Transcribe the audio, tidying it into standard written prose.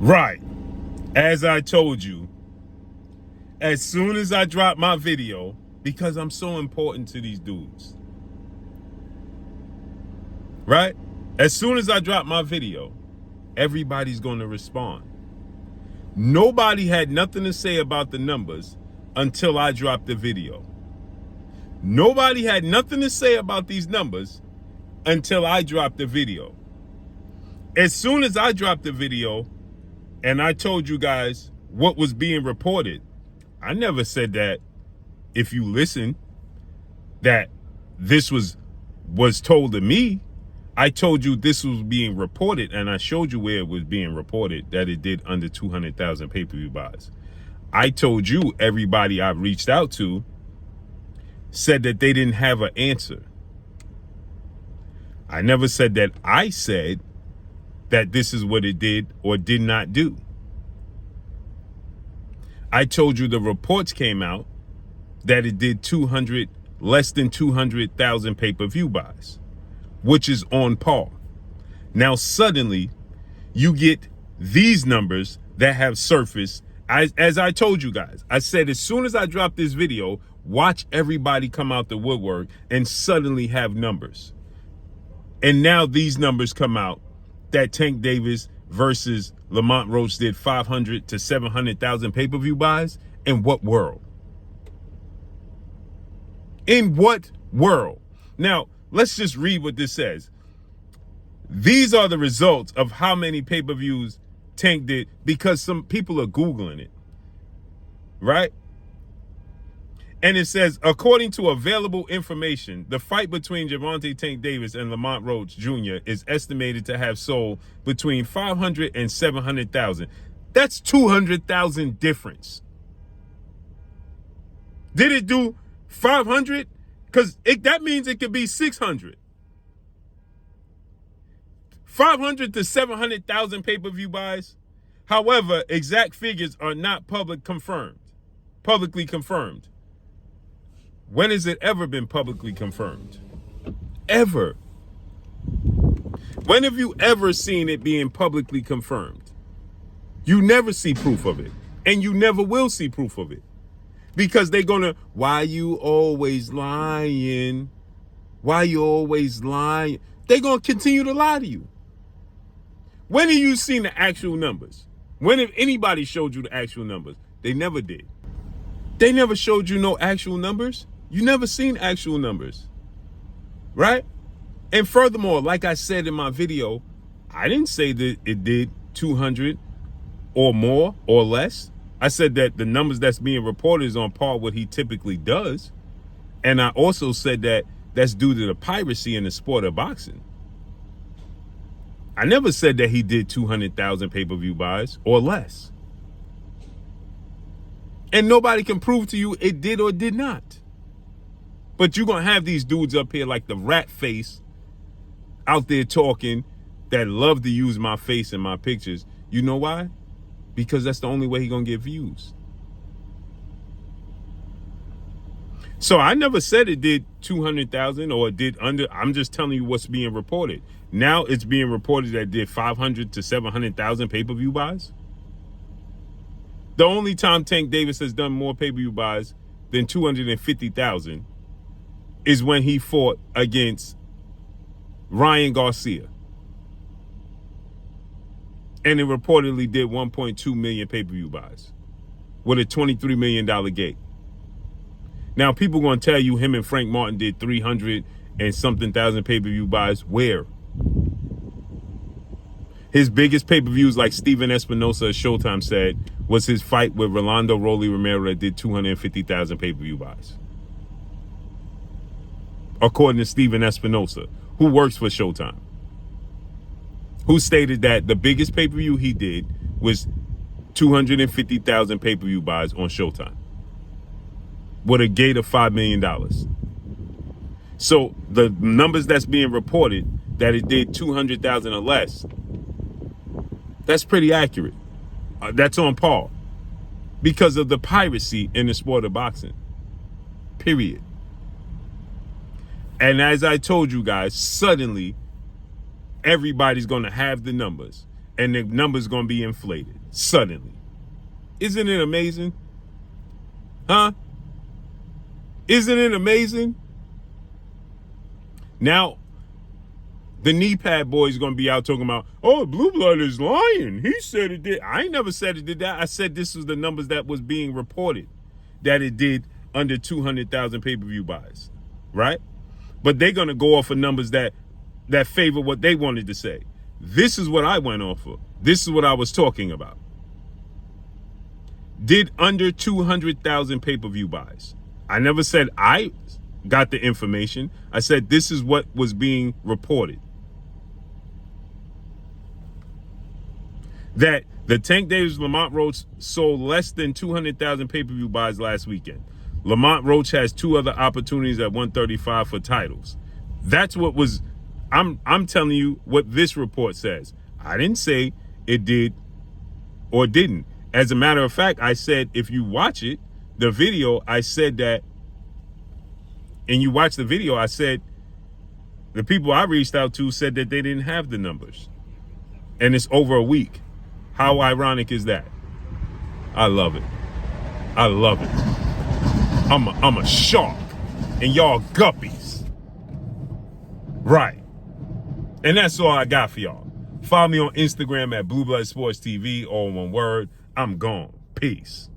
Right. As I told you, as soon as I drop my video, because I'm so important to these dudes, right? As soon as I drop my video, everybody's going to respond. Nobody had nothing to say about the numbers until I dropped the video. Nobody had nothing to say about these numbers until I dropped the video. As soon as I dropped the video and I told you guys what was being reported, I never said that, if you listen, that this was told to me. I told you this was being reported, and I showed you where it was being reported that it did under 200,000 pay-per-view buys. I told you everybody I've reached out to said that they didn't have an answer. I never said that I said that this is what it did or did not do. I told you the reports came out that it did less than 200,000 pay-per-view buys, which is on par. Now suddenly you get these numbers that have surfaced. As I told you guys, I said as soon as I drop this video, watch everybody come out the woodwork and suddenly have numbers. And now these numbers come out that Tank Davis versus Lamont Roach did 500 to 700,000 pay-per-view buys. In what world? In what world? Now, let's just read what this says. These are the results of how many pay-per-views Tank did, because some people are Googling it, right? And it says, according to available information, the fight between Gervonta Tank Davis and Lamont Roach Jr. is estimated to have sold between 500 and 700,000. That's 200,000 difference. Did it do 500? Because that means it could be 600. 500 to 700,000 pay-per-view buys. However, exact figures are not publicly confirmed. When has it ever been publicly confirmed? Ever. When have you ever seen it being publicly confirmed? You never see proof of it. And you never will see proof of it. Because they're going to, why you always lying? Why you always lying? They're going to continue to lie to you. When have you seen the actual numbers? When have anybody showed you the actual numbers? They never did. They never showed you no actual numbers. You never seen actual numbers, right? And furthermore, like I said in my video, I didn't say that it did 200 or more or less. I said that the numbers that's being reported is on par with what he typically does. And I also said that that's due to the piracy in the sport of boxing. I never said that he did 200,000 pay-per-view buys or less. And nobody can prove to you it did or did not. But you're going to have these dudes up here like the rat face out there talking that love to use my face in my pictures. You know why? Because that's the only way he's going to get views. So I never said it did 200,000 or it did under. I'm just telling you what's being reported. Now it's being reported that it did 500 to 700,000 pay-per-view buys. The only time Tank Davis has done more pay-per-view buys than 250,000 is when he fought against Ryan Garcia. And it reportedly did 1.2 million pay-per-view buys with a $23 million gate. Now, people going to tell you him and Frank Martin did 300 and something thousand pay-per-view buys. Where? His biggest pay-per-views, like Steven Espinosa of Showtime said, was his fight with Rolando Rolly Romero that did 250,000 pay-per-view buys. According to Steven Espinosa, who works for Showtime, who stated that the biggest pay-per-view he did was 250,000 pay-per-view buys on Showtime with a gate of $5 million. So the numbers that's being reported that it did 200,000 or less, that's pretty accurate. That's on par because of the piracy in the sport of boxing, period. And as I told you guys, suddenly everybody's going to have the numbers. and the number's going to be inflated suddenly. Isn't it amazing? Huh? Isn't it amazing? Now, the knee pad boy is going to be out talking about, oh, Blue Blood is lying. He said it did. I ain't never said it did that. I said this was the numbers that was being reported, that it did under 200,000 pay-per-view buys, right? But they're going to go off of numbers that favor what they wanted to say. This is what I went off of. This is what I was talking about. Did under 200,000 pay-per-view buys. I never said I got the information. I said this is what was being reported. That the Tank Davis Lamont Roach sold less than 200,000 pay-per-view buys last weekend. Lamont Roach has 2 other opportunities at 135 for titles. That's what was, I'm telling you what this report says. I didn't say it did or didn't. As a matter of fact, I said if you watch it, the video, I said that, and you watch the video, I said the people I reached out to said that they didn't have the numbers. And it's over a week. How ironic is that? I love it. I love it. I'm a shark and y'all guppies. Right. And that's all I got for y'all. Follow me on Instagram at Blue Blood Sports TV, all one word. I'm gone. Peace.